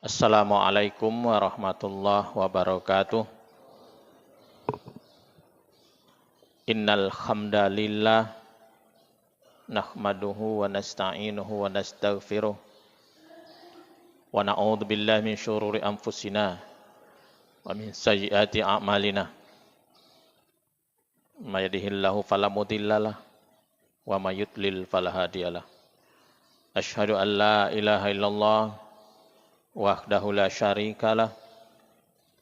Assalamualaikum warahmatullahi wabarakatuh. Innal hamdalillah nahmaduhu wa nasta'inuhu wa nastaghfiruh wa na'udzu billahi min syururi anfusina wa min sayyiati a'malina. May yahdihillahu fala mudhillalah wa may yudlil fala hadiyalah. Asyhadu an la ilaha illallah wahdahu la syarikalah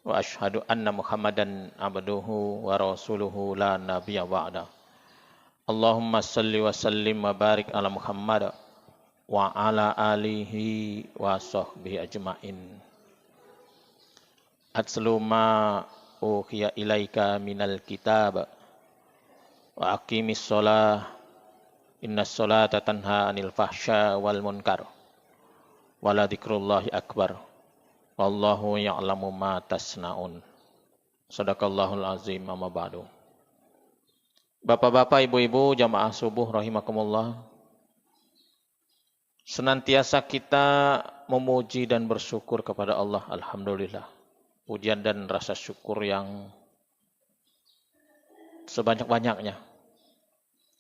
wa asyhadu anna Muhammadan abduhu wa rasuluhu la nabiyya ba'da. Allahumma salli wa sallim wa barik ala Muhammad wa ala alihi wa sahbihi ajmain. Atslu ma uhiya ilaika minal kitab wa aqimis shalah innas sholata tanha anil fahsya wal munkar wa la dzikrullahi akbar. Wallahu ya'lamu ma tasna'un. Shadaqallahul azim, amma ba'du. Bapak-bapak, ibu-ibu, jamaah subuh rahimakumullah. Senantiasa kita memuji dan bersyukur kepada Allah, alhamdulillah. Pujian dan rasa syukur yang sebanyak-banyaknya,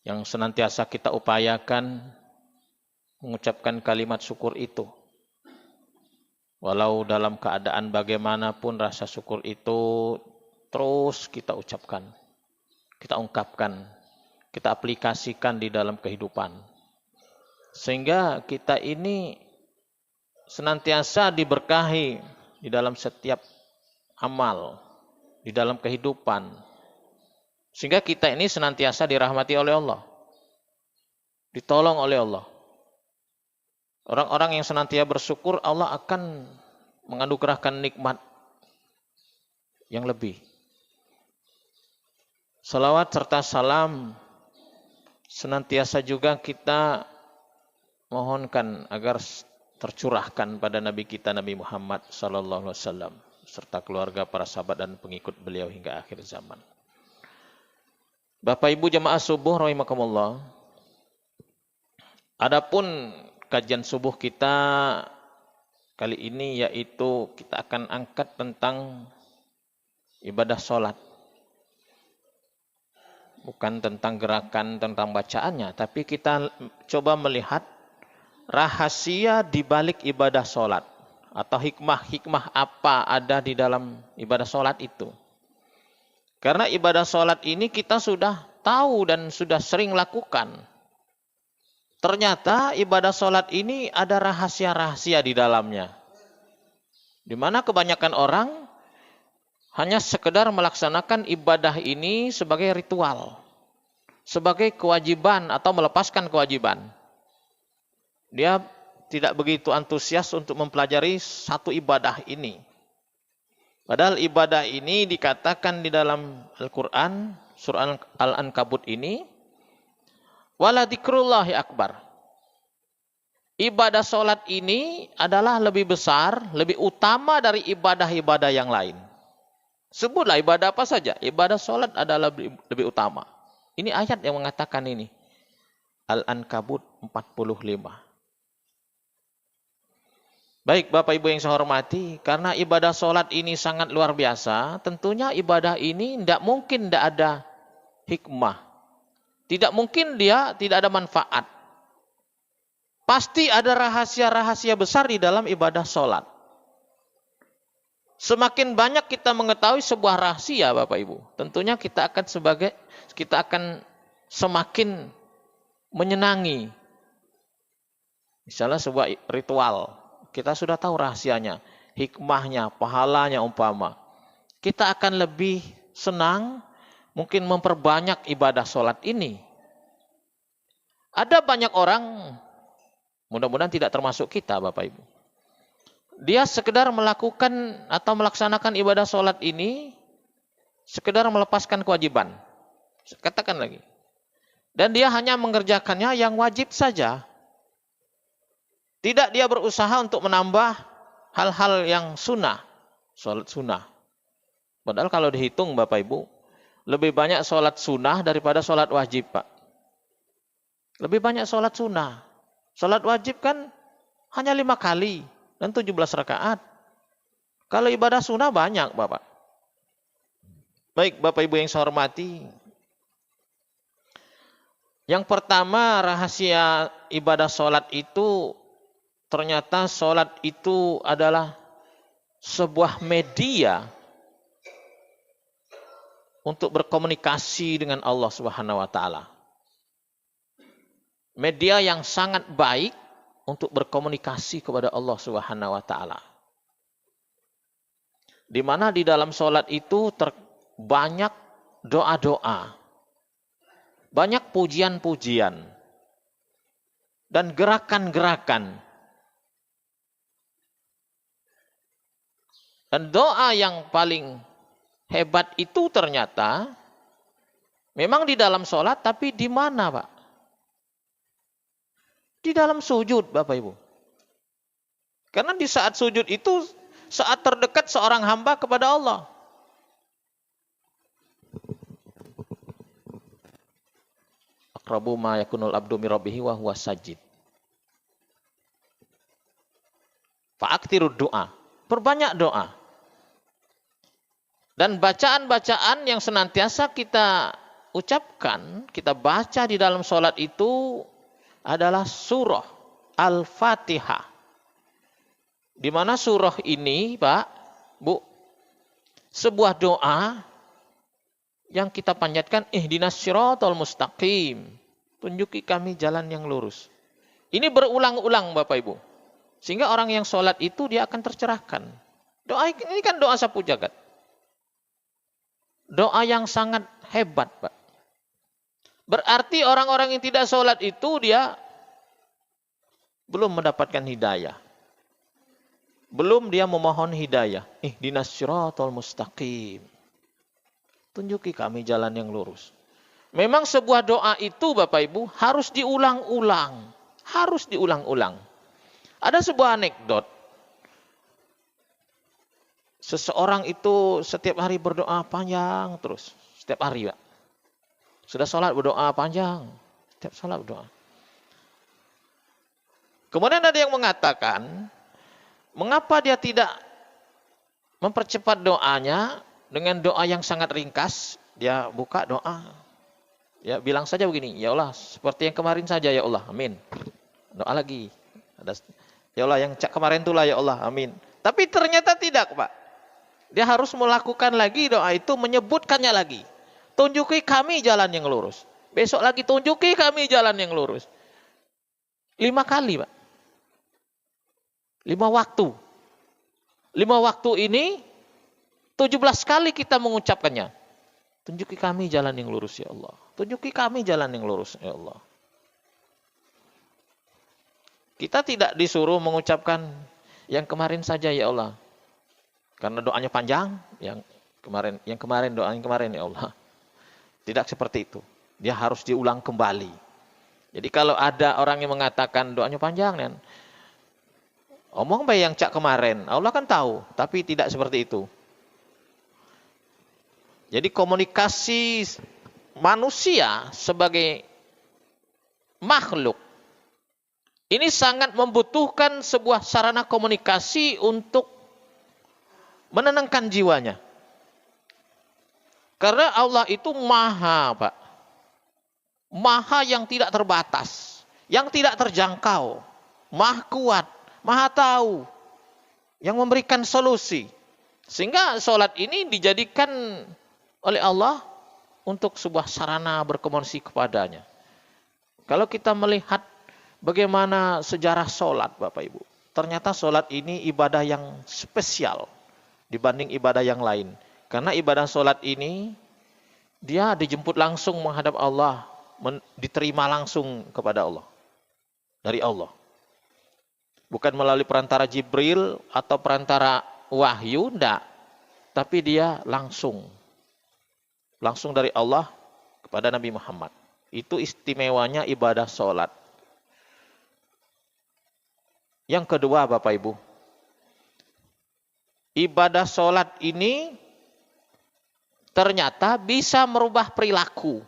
yang senantiasa kita upayakan mengucapkan kalimat syukur itu. Walau dalam keadaan bagaimanapun, rasa syukur itu terus kita ucapkan, kita ungkapkan, kita aplikasikan di dalam kehidupan. Sehingga kita ini senantiasa diberkahi di dalam setiap amal, di dalam kehidupan. Sehingga kita ini senantiasa dirahmati oleh Allah, ditolong oleh Allah. Orang-orang yang senantiasa bersyukur, Allah akan menganugerahkan nikmat yang lebih. Salawat serta salam senantiasa juga kita mohonkan agar tercurahkan pada Nabi kita, Nabi Muhammad sallallahu alaihi wasallam, serta keluarga, para sahabat dan pengikut beliau hingga akhir zaman. Bapak Ibu jamaah subuh rahimakumullah. Adapun kajian subuh kita kali ini yaitu kita akan angkat tentang ibadah sholat. Bukan tentang gerakan, tentang bacaannya, tapi kita coba melihat rahasia di balik ibadah sholat. Atau hikmah-hikmah apa ada di dalam ibadah sholat itu. Karena ibadah sholat ini kita sudah tahu dan sudah sering lakukan. Ternyata ibadah sholat ini ada rahasia-rahasia di dalamnya. Di mana kebanyakan orang hanya sekedar melaksanakan ibadah ini sebagai ritual, sebagai kewajiban atau melepaskan kewajiban. Dia tidak begitu antusias untuk mempelajari satu ibadah ini. Padahal ibadah ini dikatakan di dalam Al-Quran, surah Al-Ankabut ini, wala dzikrullahi akbar. Ibadah sholat ini adalah lebih besar, lebih utama dari ibadah-ibadah yang lain. Sebutlah ibadah apa saja, ibadah sholat adalah lebih utama. Ini ayat yang mengatakan ini. Al-Ankabut 45. Baik Bapak Ibu yang saya hormati, karena ibadah sholat ini sangat luar biasa, tentunya ibadah ini tidak mungkin tidak ada hikmah. Tidak mungkin dia tidak ada manfaat. Pasti ada rahasia-rahasia besar di dalam ibadah sholat. Semakin banyak kita mengetahui sebuah rahasia Bapak Ibu, tentunya kita akan semakin menyenangi. Misalnya sebuah ritual, kita sudah tahu rahasianya, hikmahnya, pahalanya umpama. Kita akan lebih senang mungkin memperbanyak ibadah sholat ini. Ada banyak orang, mudah-mudahan tidak termasuk kita Bapak Ibu. Dia sekedar melakukan atau melaksanakan ibadah sholat ini, sekedar melepaskan kewajiban. Katakan lagi. Dan dia hanya mengerjakannya yang wajib saja. Tidak dia berusaha untuk menambah hal-hal yang sunnah. Sholat sunnah. Padahal kalau dihitung Bapak Ibu, lebih banyak sholat sunnah daripada sholat wajib Pak. Lebih banyak sholat sunnah. Sholat wajib kan hanya 5 kali dan 17 rakaat. Kalau ibadah sunnah banyak, Bapak. Baik, Bapak Ibu yang saya hormati. Yang pertama, rahasia ibadah sholat itu, ternyata sholat itu adalah sebuah media untuk berkomunikasi dengan Allah Subhanahu wa taala. Media yang sangat baik untuk berkomunikasi kepada Allah Subhanahu wa taala. Di mana di dalam sholat itu banyak doa-doa, banyak pujian-pujian, dan gerakan-gerakan. Dan doa yang paling hebat itu ternyata memang di dalam sholat, tapi di mana, Pak? Di dalam sujud, Bapak Ibu. Karena di saat sujud itu saat terdekat seorang hamba kepada Allah. Aqrabu ma yakunul abdu min rabbih wa huwa sajid. Fa'aktirud doa. Perbanyak doa. Dan bacaan-bacaan yang senantiasa kita ucapkan, kita baca di dalam sholat itu adalah surah Al-Fatihah. Di mana surah ini, Pak, Bu, sebuah doa yang kita panjatkan, ihdinas siratal mustaqim. Tunjuki kami jalan yang lurus. Ini berulang-ulang, Bapak Ibu. Sehingga orang yang sholat itu dia akan tercerahkan. Doa ini kan doa sapu jagat. Doa yang sangat hebat, Pak. Berarti orang-orang yang tidak sholat itu dia belum mendapatkan hidayah. Belum dia memohon hidayah. Ihdinas siratal mustaqim. Tunjuki kami jalan yang lurus. Memang sebuah doa itu, Bapak Ibu, harus diulang-ulang. Harus diulang-ulang. Ada sebuah anekdot. Seseorang itu setiap hari berdoa panjang terus. Setiap hari, Pak. Sudah sholat berdoa panjang. Setiap sholat berdoa. Kemudian ada yang mengatakan, mengapa dia tidak mempercepat doanya dengan doa yang sangat ringkas? Dia buka doa. Ya, bilang saja begini, ya Allah, seperti yang kemarin saja ya Allah, amin. Doa lagi. Ya Allah, yang kemarin itulah ya Allah, amin. Tapi ternyata tidak, Pak. Dia harus melakukan lagi doa itu, menyebutkannya lagi. Tunjuki kami jalan yang lurus. Besok lagi tunjuki kami jalan yang lurus. 5 kali, Pak. 5 waktu. 5 waktu ini 17 kali kita mengucapkannya. Tunjuki kami jalan yang lurus ya Allah. Tunjuki kami jalan yang lurus ya Allah. Kita tidak disuruh mengucapkan yang kemarin saja ya Allah. Karena doanya panjang, yang kemarin doa yang kemarin ya Allah. Tidak seperti itu. Dia harus diulang kembali. Jadi kalau ada orang yang mengatakan doanya panjang, kan, omong baik yang cak kemarin, Allah kan tahu, tapi tidak seperti itu. Jadi komunikasi manusia sebagai makhluk ini sangat membutuhkan sebuah sarana komunikasi untuk menenangkan jiwanya. Karena Allah itu maha, Pak. Maha yang tidak terbatas, yang tidak terjangkau, maha kuat, maha tahu, yang memberikan solusi. Sehingga sholat ini dijadikan oleh Allah untuk sebuah sarana berkomunikasi kepadanya. Kalau kita melihat bagaimana sejarah sholat, Bapak Ibu, ternyata sholat ini ibadah yang spesial dibanding ibadah yang lain. Karena ibadah sholat ini dia dijemput langsung menghadap Allah, diterima langsung kepada Allah, dari Allah. Bukan melalui perantara Jibril atau perantara wahyu, enggak. Tapi dia langsung dari Allah kepada Nabi Muhammad. Itu istimewanya ibadah sholat. Yang kedua, Bapak Ibu, ibadah sholat ini ternyata bisa merubah perilaku.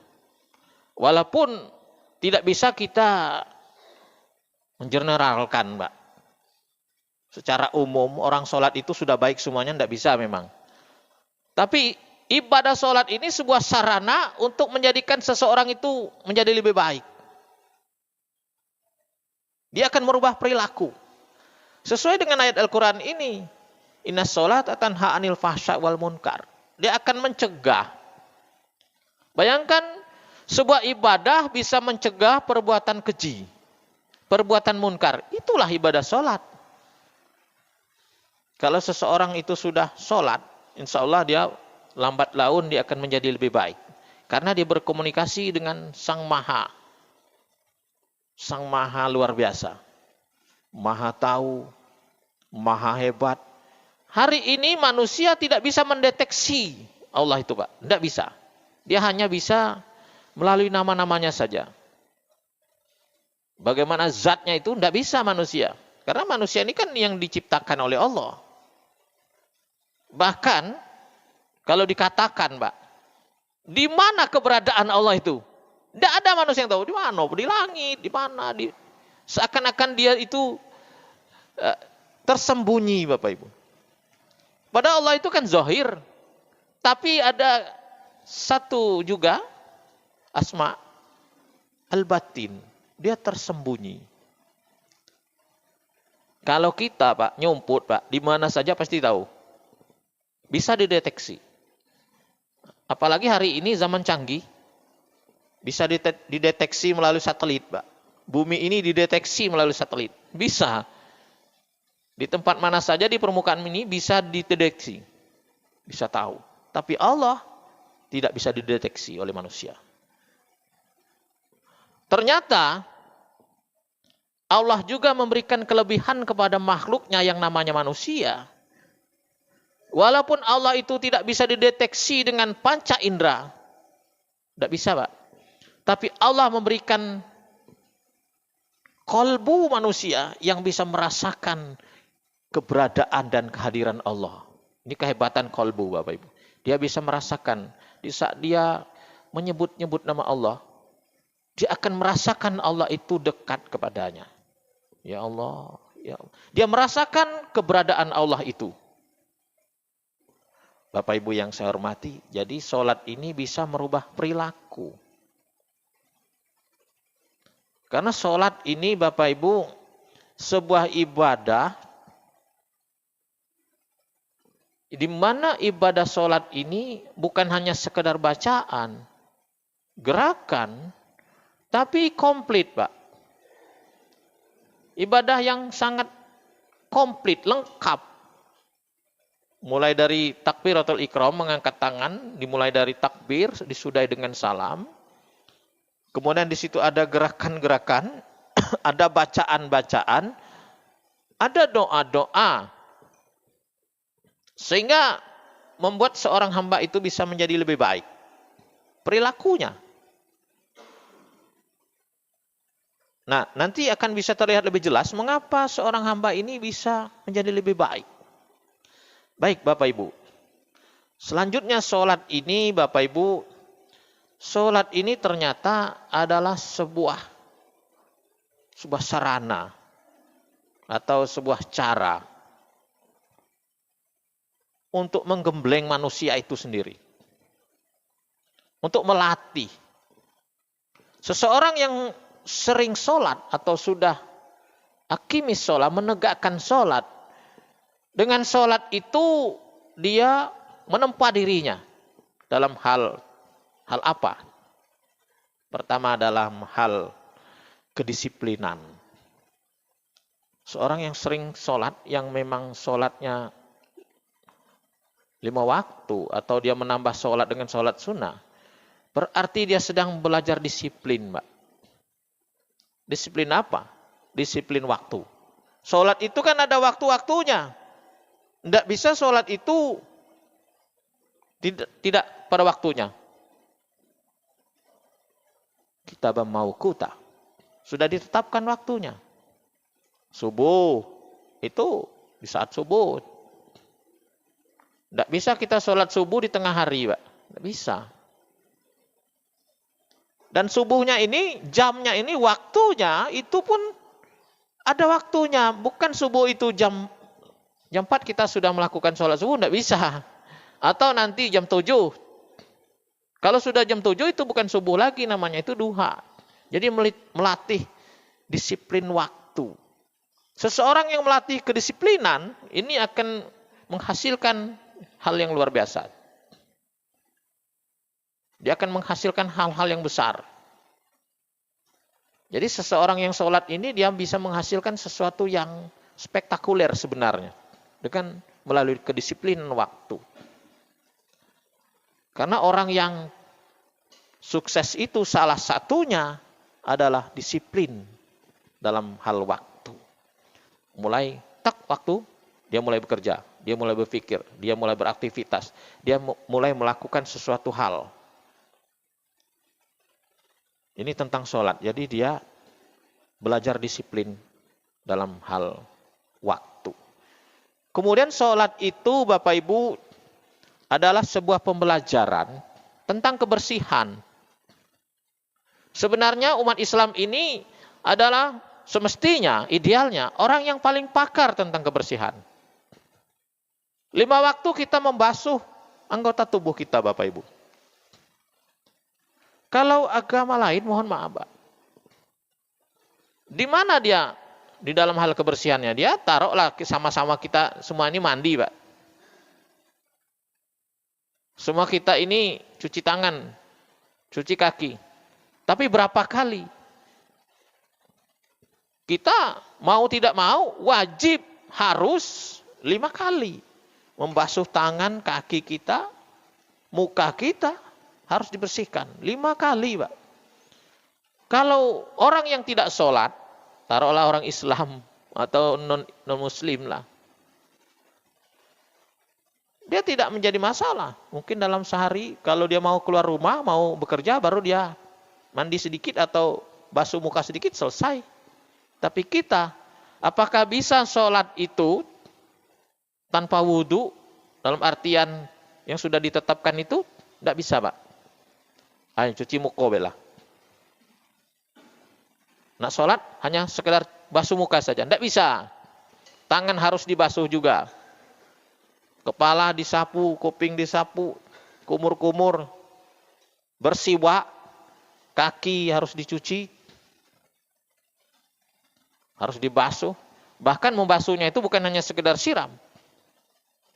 Walaupun tidak bisa kita mengeneralkan, Mbak. Secara umum orang sholat itu sudah baik semuanya, tidak bisa memang. Tapi ibadah sholat ini sebuah sarana untuk menjadikan seseorang itu menjadi lebih baik. Dia akan merubah perilaku. Sesuai dengan ayat Al-Quran ini. Inna sholat tanha anil fahsya wal munkar. Dia akan mencegah. Bayangkan sebuah ibadah bisa mencegah perbuatan keji. Perbuatan munkar. Itulah ibadah sholat. Kalau seseorang itu sudah sholat, insya Allah dia lambat laun dia akan menjadi lebih baik. Karena dia berkomunikasi dengan Sang Maha. Sang Maha luar biasa. Maha tahu, Maha hebat. Hari ini manusia tidak bisa mendeteksi Allah itu, Pak. Tidak bisa. Dia hanya bisa melalui nama-namanya saja. Bagaimana zatnya itu tidak bisa manusia. Karena manusia ini kan yang diciptakan oleh Allah. Bahkan kalau dikatakan, Pak, di mana keberadaan Allah itu? Tidak ada manusia yang tahu di mana, di langit, di mana, seakan-akan dia itu tersembunyi, Bapak Ibu. Padahal Allah itu kan zahir, tapi ada satu juga asma al-batin, dia tersembunyi. Kalau kita, Pak, nyumput, Pak, di mana saja pasti tahu. Bisa dideteksi. Apalagi hari ini zaman canggih, bisa dideteksi melalui satelit, Pak. Bumi ini dideteksi melalui satelit. Bisa. Di tempat mana saja di permukaan ini bisa dideteksi. Bisa tahu. Tapi Allah tidak bisa dideteksi oleh manusia. Ternyata Allah juga memberikan kelebihan kepada makhluknya yang namanya manusia. Walaupun Allah itu tidak bisa dideteksi dengan panca indera. Tidak bisa, Pak. Tapi Allah memberikan kolbu manusia yang bisa merasakan keberadaan dan kehadiran Allah. Ini kehebatan kolbu, Bapak Ibu. Dia bisa merasakan di saat dia menyebut-nyebut nama Allah, dia akan merasakan Allah itu dekat kepadanya. Ya Allah, ya Allah. Dia merasakan keberadaan Allah itu. Bapak Ibu yang saya hormati, jadi sholat ini bisa merubah perilaku. Karena sholat ini Bapak Ibu sebuah ibadah di mana ibadah sholat ini bukan hanya sekedar bacaan, gerakan, tapi komplit, Pak. Ibadah yang sangat komplit, lengkap. Mulai dari takbiratul ikram, mengangkat tangan, dimulai dari takbir, disudahi dengan salam. Kemudian di situ ada gerakan-gerakan, ada bacaan-bacaan, ada doa-doa. Sehingga membuat seorang hamba itu bisa menjadi lebih baik. Perilakunya. Nah, nanti akan bisa terlihat lebih jelas mengapa seorang hamba ini bisa menjadi lebih baik. Baik, Bapak Ibu. Selanjutnya sholat ini, Bapak Ibu, sholat ini ternyata adalah sebuah sarana atau sebuah cara untuk menggembleng manusia itu sendiri. Untuk melatih. Seseorang yang sering sholat atau sudah akimis sholat, menegakkan sholat. Dengan sholat itu dia menempa dirinya dalam hal apa? Pertama dalam hal kedisiplinan. Seorang yang sering sholat, yang memang sholatnya 5 waktu, atau dia menambah sholat dengan sholat sunnah, berarti dia sedang belajar disiplin, Mbak. Disiplin apa? Disiplin waktu. Sholat itu kan ada waktu-waktunya. Tidak bisa sholat itu tidak pada waktunya. Kita mau kuta. Sudah ditetapkan waktunya. Subuh. Itu di saat subuh. Tidak bisa kita sholat subuh di tengah hari, Pak. Tidak bisa. Dan subuhnya ini, jamnya ini, waktunya itu pun ada waktunya. Bukan subuh itu jam Jam 4 kita sudah melakukan sholat subuh, tidak bisa. Atau nanti jam 7. Kalau sudah jam 7 itu bukan subuh lagi, namanya itu duha. Jadi melatih disiplin waktu. Seseorang yang melatih kedisiplinan, ini akan menghasilkan hal yang luar biasa. Dia akan menghasilkan hal-hal yang besar. Jadi seseorang yang sholat ini dia bisa menghasilkan sesuatu yang spektakuler sebenarnya. Dengan melalui kedisiplinan waktu. Karena orang yang sukses itu salah satunya adalah disiplin dalam hal waktu. Mulai waktu, dia mulai bekerja, dia mulai berpikir, dia mulai beraktivitas, dia mulai melakukan sesuatu hal. Ini tentang sholat. Jadi dia belajar disiplin dalam hal waktu. Kemudian sholat itu Bapak Ibu adalah sebuah pembelajaran tentang kebersihan. Sebenarnya umat Islam ini adalah semestinya, idealnya, orang yang paling pakar tentang kebersihan. 5 waktu kita membasuh anggota tubuh kita Bapak Ibu. Kalau agama lain, mohon maaf, Pak. Di mana dia di dalam hal kebersihannya? Dia taruhlah sama-sama kita semua ini mandi, Pak. Semua kita ini cuci tangan, cuci kaki. Tapi berapa kali? Kita mau tidak mau, wajib, harus 5 kali. Membasuh tangan, kaki kita, muka kita. Harus dibersihkan 5 kali, Pak. Kalau orang yang tidak sholat, taruhlah orang Islam atau non-muslim lah, dia tidak menjadi masalah. Mungkin dalam sehari kalau dia mau keluar rumah, mau bekerja, baru dia mandi sedikit atau basuh muka sedikit, selesai. Tapi kita, apakah bisa sholat itu tanpa wudhu? Dalam artian yang sudah ditetapkan itu, tidak bisa, Pak. Ayo cuci muka belah. Nak sholat hanya sekedar basuh muka saja. Tidak bisa. Tangan harus dibasuh juga. Kepala disapu, kuping disapu, kumur-kumur. Bersiwak. Kaki harus dicuci. Harus dibasuh. Bahkan membasuhnya itu bukan hanya sekedar siram.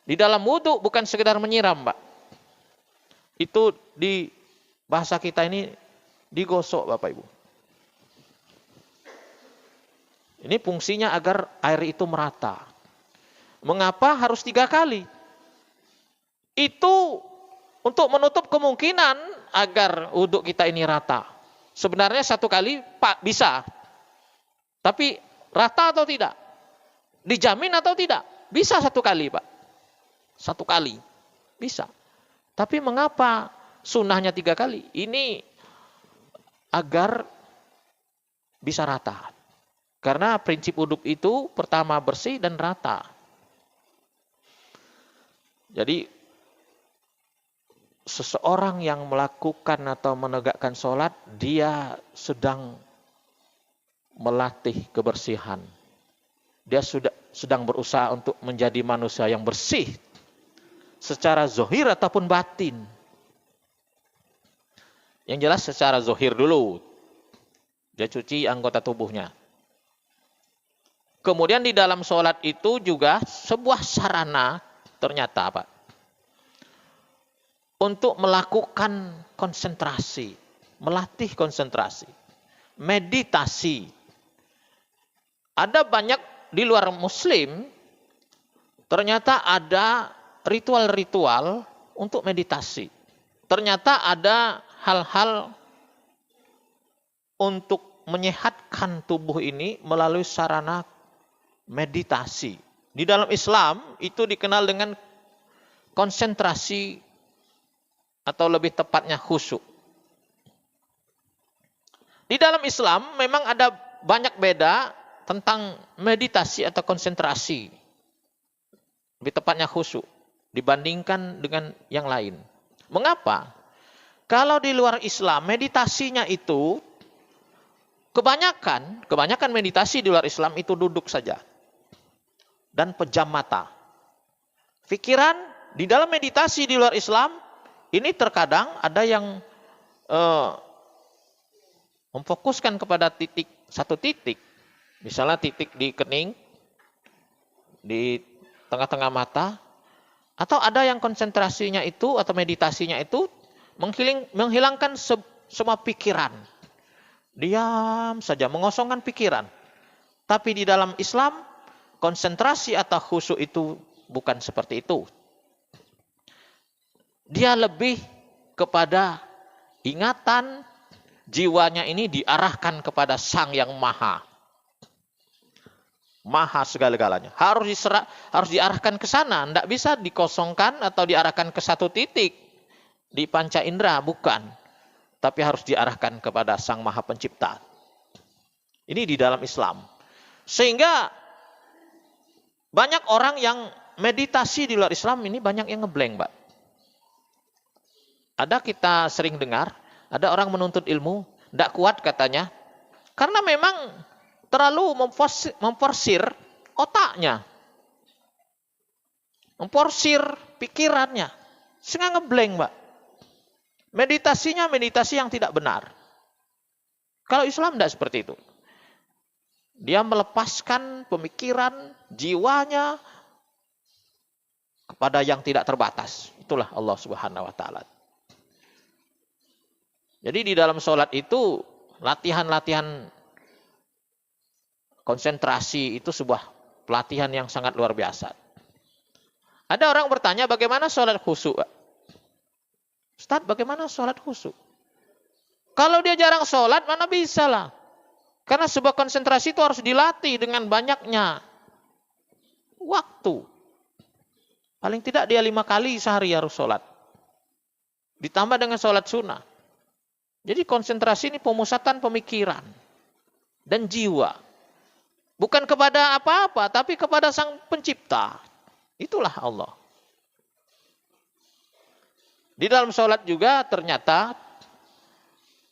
Di dalam wudhu bukan sekedar menyiram, Pak. Itu di bahasa kita ini digosok, Bapak Ibu. Ini fungsinya agar air itu merata. Mengapa harus 3 kali? Itu untuk menutup kemungkinan agar wudhu kita ini rata. Sebenarnya 1 kali Pak bisa. Tapi rata atau tidak? Dijamin atau tidak? Bisa 1 kali, Pak. 1 kali. Bisa. Tapi mengapa sunnahnya 3 kali? Ini agar bisa rata. Karena prinsip wudhu itu pertama bersih dan rata. Jadi seseorang yang melakukan atau menegakkan sholat, dia sedang melatih kebersihan. Dia sedang berusaha untuk menjadi manusia yang bersih secara zahir ataupun batin. Yang jelas secara zahir dulu. Dia cuci anggota tubuhnya. Kemudian di dalam sholat itu juga sebuah sarana ternyata, Pak. Untuk melakukan konsentrasi. Melatih konsentrasi. Meditasi. Ada banyak di luar muslim, ternyata ada ritual-ritual untuk meditasi. Ternyata ada hal-hal untuk menyehatkan tubuh ini melalui sarana meditasi. Di dalam Islam itu dikenal dengan konsentrasi atau lebih tepatnya khusyuk. Di dalam Islam memang ada banyak beda tentang meditasi atau konsentrasi. Lebih tepatnya khusyuk dibandingkan dengan yang lain. Mengapa? Kalau di luar Islam meditasinya itu kebanyakan meditasi di luar Islam itu duduk saja dan pejam mata. Pikiran di dalam meditasi di luar Islam, ini terkadang ada yang memfokuskan kepada satu titik. Misalnya titik di kening, di tengah-tengah mata, atau ada yang konsentrasinya itu atau meditasinya itu menghilangkan semua pikiran. Diam saja, mengosongkan pikiran. Tapi di dalam Islam, konsentrasi atau khusyuk itu bukan seperti itu. Dia lebih kepada ingatan, jiwanya ini diarahkan kepada Sang Yang Maha. Maha segala-galanya. Harus diarahkan ke sana. Tidak bisa dikosongkan atau diarahkan ke satu titik. Di panca indera, bukan. Tapi harus diarahkan kepada Sang Maha Pencipta. Ini di dalam Islam. Sehingga banyak orang yang meditasi di luar Islam ini banyak yang ngeblank, Pak. Ada kita sering dengar, ada orang menuntut ilmu, tidak kuat katanya. Karena memang terlalu memforsir otaknya. Memforsir pikirannya. Sehingga ngeblank, Pak. Meditasinya meditasi yang tidak benar. Kalau Islam tidak seperti itu. Dia melepaskan pemikiran, jiwanya kepada yang tidak terbatas. Itulah Allah Subhanahu wa Ta'ala. Jadi di dalam sholat itu latihan-latihan konsentrasi itu sebuah pelatihan yang sangat luar biasa. Ada orang bertanya bagaimana sholat khusyuk? Ustaz, bagaimana sholat khusyuk? Kalau dia jarang sholat, mana bisa lah. Karena sebuah konsentrasi itu harus dilatih dengan banyaknya waktu. Paling tidak dia 5 kali sehari harus sholat. Ditambah dengan sholat sunnah. Jadi konsentrasi ini pemusatan pemikiran dan jiwa. Bukan kepada apa-apa, tapi kepada Sang Pencipta. Itulah Allah. Di dalam sholat juga ternyata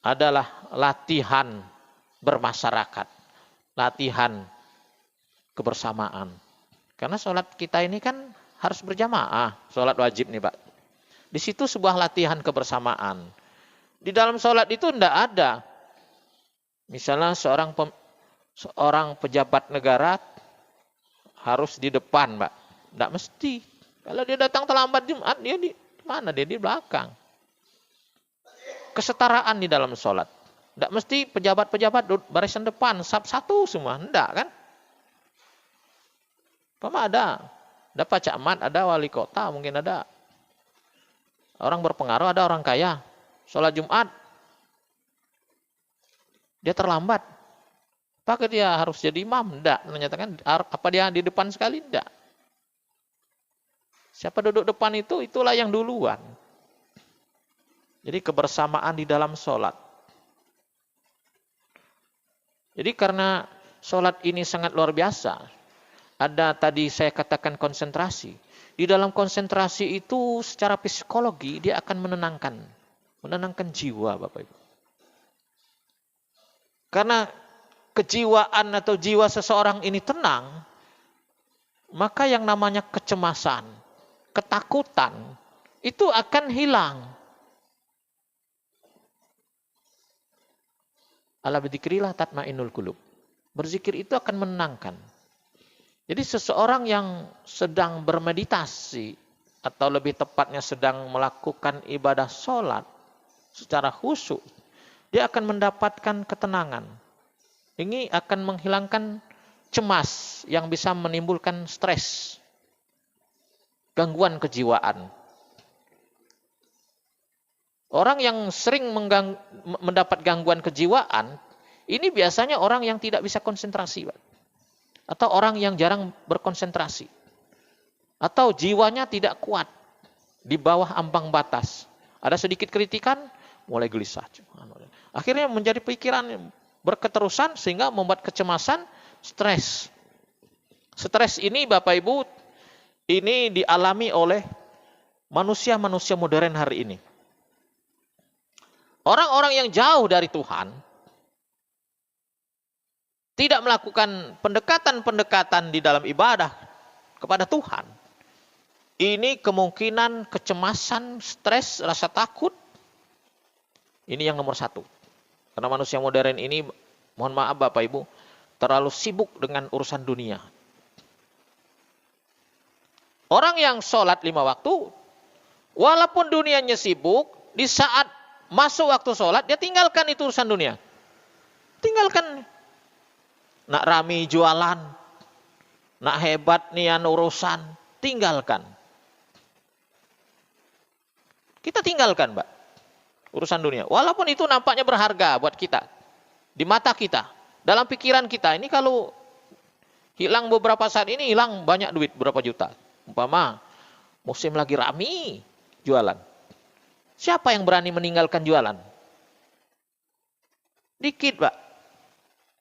adalah latihan bermasyarakat. Latihan kebersamaan. Karena sholat kita ini kan harus berjamaah. Sholat wajib nih, Pak. Di situ sebuah latihan kebersamaan. Di dalam sholat itu tidak ada. Misalnya seorang pejabat negara harus di depan, Pak. Tidak mesti. Kalau dia datang terlambat Jumat, dia di mana? Dia di belakang. Kesetaraan di dalam sholat. Tidak mesti pejabat-pejabat barisan depan, sab satu semua. Tidak kan? Pama ada Pak camat, ada wali kota, mungkin ada. Orang berpengaruh, ada orang kaya. Sholat Jumat, dia terlambat. Apakah dia harus jadi imam? Tidak. Menyatakan, apa dia di depan sekali? Tidak. Siapa duduk depan itu, itulah yang duluan. Jadi kebersamaan di dalam sholat. Jadi karena sholat ini sangat luar biasa. Ada tadi saya katakan konsentrasi. Di dalam konsentrasi itu secara psikologi dia akan menenangkan jiwa, Bapak Ibu. Karena kejiwaan atau jiwa seseorang ini tenang, maka yang namanya kecemasan, ketakutan, itu akan hilang. Ala bidzikrillah tatmainnul qulub. Berzikir itu akan menenangkan. Jadi seseorang yang sedang bermeditasi, atau lebih tepatnya sedang melakukan ibadah sholat secara khusyuk, dia akan mendapatkan ketenangan. Ini akan menghilangkan cemas yang bisa menimbulkan stres, gangguan kejiwaan. Orang yang sering mendapat gangguan kejiwaan, ini biasanya orang yang tidak bisa konsentrasi, Pak. Atau orang yang jarang berkonsentrasi. Atau jiwanya tidak kuat, di bawah ambang batas. Ada sedikit kritikan, mulai gelisah. Akhirnya menjadi pikiran berketerusan sehingga membuat kecemasan, stres. Stres ini Bapak Ibu, ini dialami oleh manusia-manusia modern hari ini. Orang-orang yang jauh dari Tuhan, tidak melakukan pendekatan-pendekatan di dalam ibadah kepada Tuhan, Ini kemungkinan kecemasan, stres, rasa takut. Ini yang nomor satu. Karena manusia modern ini, mohon maaf Bapak Ibu, terlalu sibuk dengan urusan dunia. Orang yang sholat 5 waktu, walaupun dunianya sibuk, di saat masuk waktu sholat, dia tinggalkan itu urusan dunia. Tinggalkan. Nak rami jualan, nak hebat nian urusan, tinggalkan. Kita tinggalkan, Mbak, urusan dunia. Walaupun itu nampaknya berharga buat kita, di mata kita, dalam pikiran kita. Ini kalau hilang beberapa saat ini, hilang banyak duit, berapa juta. Umpama musim lagi rami jualan. Siapa yang berani meninggalkan jualan? Dikit, Pak.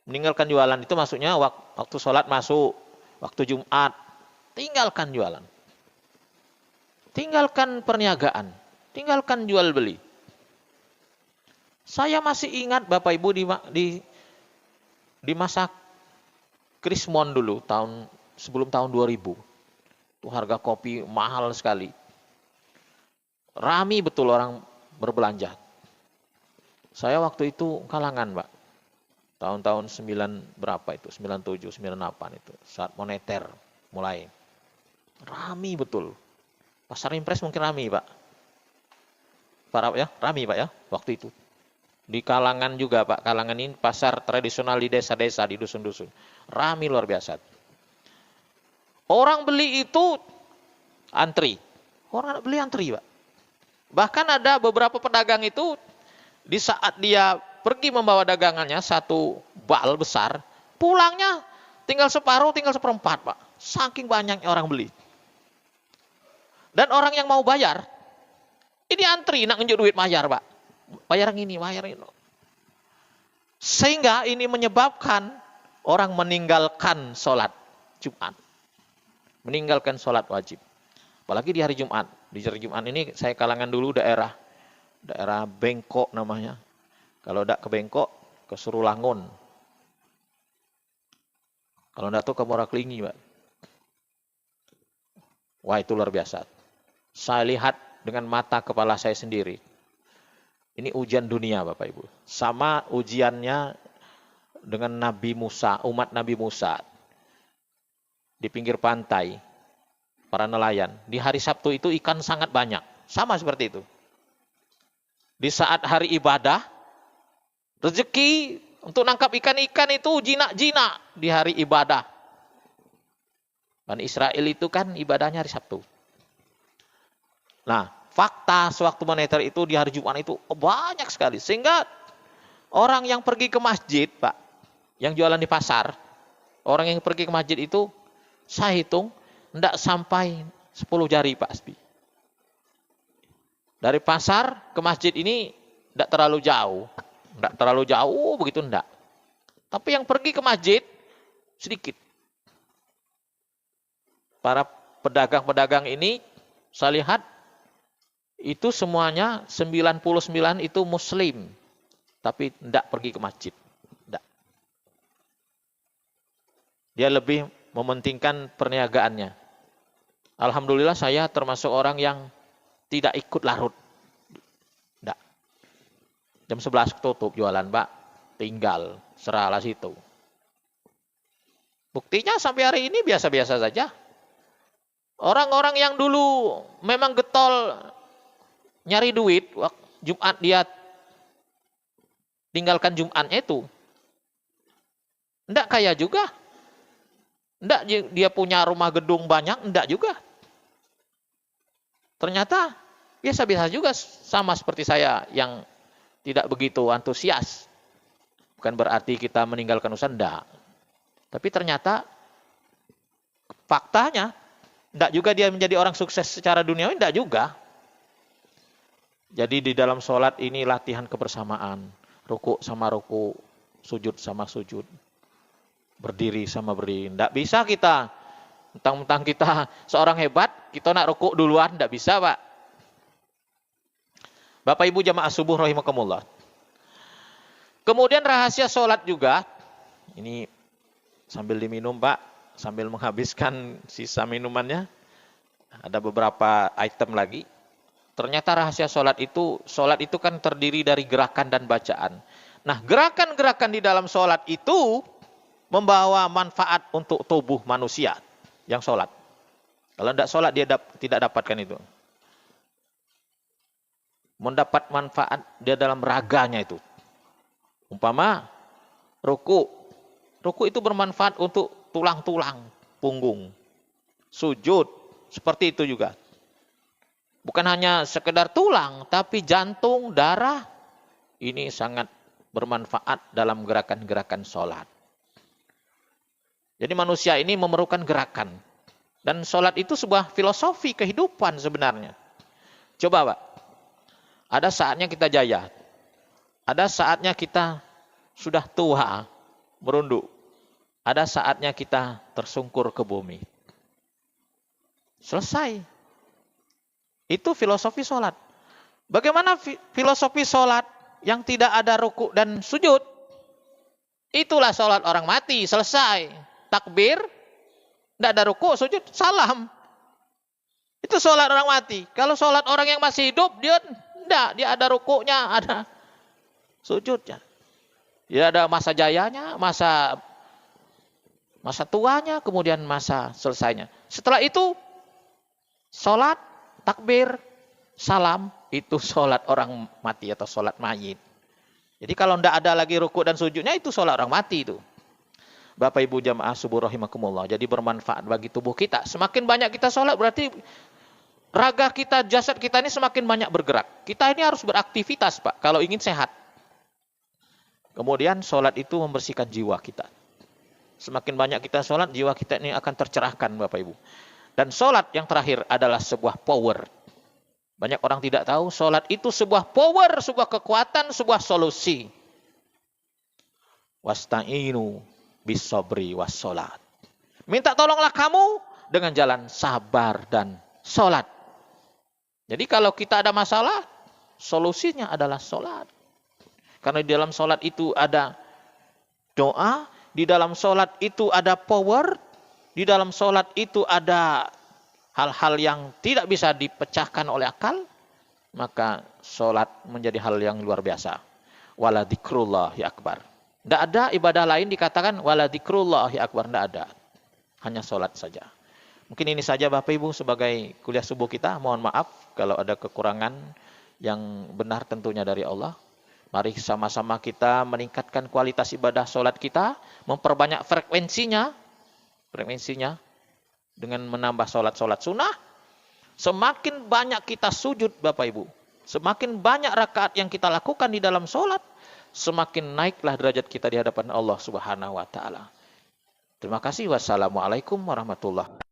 Meninggalkan jualan itu maksudnya waktu sholat masuk, waktu Jumat, tinggalkan jualan. Tinggalkan perniagaan, tinggalkan jual beli. Saya masih ingat Bapak Ibu di masa Krismon dulu, sebelum tahun 2000. Itu harga kopi mahal sekali. Rami betul orang berbelanja. Saya waktu itu kalangan, Pak. Tahun-tahun 9 berapa itu? 97, 98 itu. Saat moneter mulai. Rami betul. Pasar Impres mungkin rami, Pak. Rami, Pak ya, waktu itu. Di kalangan juga, Pak. Kalangan ini pasar tradisional di desa-desa, di dusun-dusun. Rami luar biasa. Orang beli itu antri. Orang beli antri, Pak. Bahkan ada beberapa pedagang itu, di saat dia pergi membawa dagangannya, satu bal besar, pulangnya tinggal separuh, tinggal seperempat, Pak. Saking banyaknya orang beli. Dan orang yang mau bayar, ini antri, nak nunjuk duit bayar, Pak. Bayar ini, bayar ini. Sehingga ini menyebabkan orang meninggalkan sholat Jumat. Meninggalkan sholat wajib. Apalagi di hari Jumat. Di hari Jumat ini saya kalangan dulu daerah Bengkok namanya. Kalau tidak ke Bengkok, ke Surulangun. Kalau tidak tuh ke Moraklingi, Pak. Wah, itu luar biasa. Saya lihat dengan mata kepala saya sendiri. Ini ujian dunia, Bapak Ibu. Sama ujiannya dengan Nabi Musa, umat Nabi Musa. Di pinggir pantai, para nelayan. Di hari Sabtu itu ikan sangat banyak. Sama seperti itu. Di saat hari ibadah, rezeki untuk nangkap ikan-ikan itu jinak-jinak di hari ibadah. Bani Israel itu kan ibadahnya hari Sabtu. Nah, fakta sewaktu moneter itu di hari Jumat itu banyak sekali. Sehingga orang yang pergi ke masjid, Pak, yang jualan di pasar, orang yang pergi ke masjid itu, saya hitung, tidak sampai 10 jari, Pak Asbi. Dari pasar ke masjid ini tidak terlalu jauh. Tidak terlalu jauh, begitu tidak. Tapi yang pergi ke masjid, sedikit. Para pedagang-pedagang ini, saya lihat, itu semuanya 99 itu muslim. Tapi tidak pergi ke masjid. Tidak. Dia lebih mementingkan perniagaannya. Alhamdulillah saya termasuk orang yang tidak ikut larut. Tidak. Jam 11 tutup jualan, Pak. Tinggal, serahlah situ. Buktinya sampai hari ini biasa-biasa saja. Orang-orang yang dulu memang getol nyari duit, Jumat dia tinggalkan Jumatnya itu. Enggak kaya juga. Enggak dia punya rumah gedung banyak, enggak juga. Ternyata biasa-biasa juga, sama seperti saya yang tidak begitu antusias. Bukan berarti kita meninggalkan usaha, enggak. Tapi ternyata faktanya enggak juga dia menjadi orang sukses secara duniawi, enggak juga. Jadi di dalam sholat ini latihan kebersamaan. Ruku sama ruku, sujud sama sujud. Berdiri sama berdiri. Tidak bisa kita, mentang-mentang kita seorang hebat, kita nak ruku duluan, tidak bisa, Pak. Bapak Ibu jamaah subuh rahimakumullah. Kemudian rahasia sholat juga, ini sambil diminum, Pak, sambil menghabiskan sisa minumannya. Ada beberapa item lagi. Ternyata rahasia sholat itu kan terdiri dari gerakan dan bacaan. Nah, gerakan-gerakan di dalam sholat itu membawa manfaat untuk tubuh manusia yang sholat. Kalau tidak sholat dia tidak dapatkan itu. Mendapat manfaat dia dalam raganya itu. Umpama ruku. Ruku itu bermanfaat untuk tulang-tulang, punggung. Sujud, seperti itu juga. Bukan hanya sekedar tulang, tapi jantung, darah. Ini sangat bermanfaat dalam gerakan-gerakan sholat. Jadi manusia ini memerlukan gerakan. Dan sholat itu sebuah filosofi kehidupan sebenarnya. Coba Pak, ada saatnya kita jaya. Ada saatnya kita sudah tua, merunduk. Ada saatnya kita tersungkur ke bumi. Selesai. Itu filosofi sholat. Bagaimana filosofi sholat yang tidak ada ruku dan sujud? Itulah sholat orang mati. Selesai. Takbir. Tidak ada ruku, sujud. Salam. Itu sholat orang mati. Kalau sholat orang yang masih hidup, dia tidak. Dia ada rukunya, ada sujudnya. Dia ada masa jayanya, masa tuanya, kemudian masa selesainya. Setelah itu, sholat, takbir, salam, itu sholat orang mati atau sholat mayit. Jadi kalau tidak ada lagi ruku dan sujudnya, itu sholat orang mati itu. Bapak Ibu jamaah subuh rahimakumullah. Jadi bermanfaat bagi tubuh kita. Semakin banyak kita sholat berarti raga kita, jasad kita ini semakin banyak bergerak. Kita ini harus beraktivitas Pak, kalau ingin sehat. Kemudian sholat itu membersihkan jiwa kita. Semakin banyak kita sholat, jiwa kita ini akan tercerahkan Bapak Ibu. Dan sholat yang terakhir adalah sebuah power. Banyak orang tidak tahu, sholat itu sebuah power, sebuah kekuatan, sebuah solusi. Wasta'inu bis-sabri was-sholat. Minta tolonglah kamu dengan jalan sabar dan sholat. Jadi kalau kita ada masalah, solusinya adalah sholat. Karena di dalam sholat itu ada doa, di dalam sholat itu ada power, di dalam sholat itu ada hal-hal yang tidak bisa dipecahkan oleh akal, maka sholat menjadi hal yang luar biasa. Wala dzikrullahi akbar. Tidak ada ibadah lain dikatakan wala dzikrullahi akbar, tidak ada. Hanya sholat saja. Mungkin ini saja Bapak Ibu sebagai kuliah subuh kita. Mohon maaf kalau ada kekurangan yang benar tentunya dari Allah. Mari sama-sama kita meningkatkan kualitas ibadah sholat kita, memperbanyak frekuensinya dengan menambah sholat-sholat sunnah. Semakin banyak kita sujud Bapak Ibu, semakin banyak rakaat yang kita lakukan di dalam sholat, semakin naiklah derajat kita di hadapan Allah Subhanahu wa Ta'ala. Terima kasih. Wassalamualaikum warahmatullahi wabarakatuh.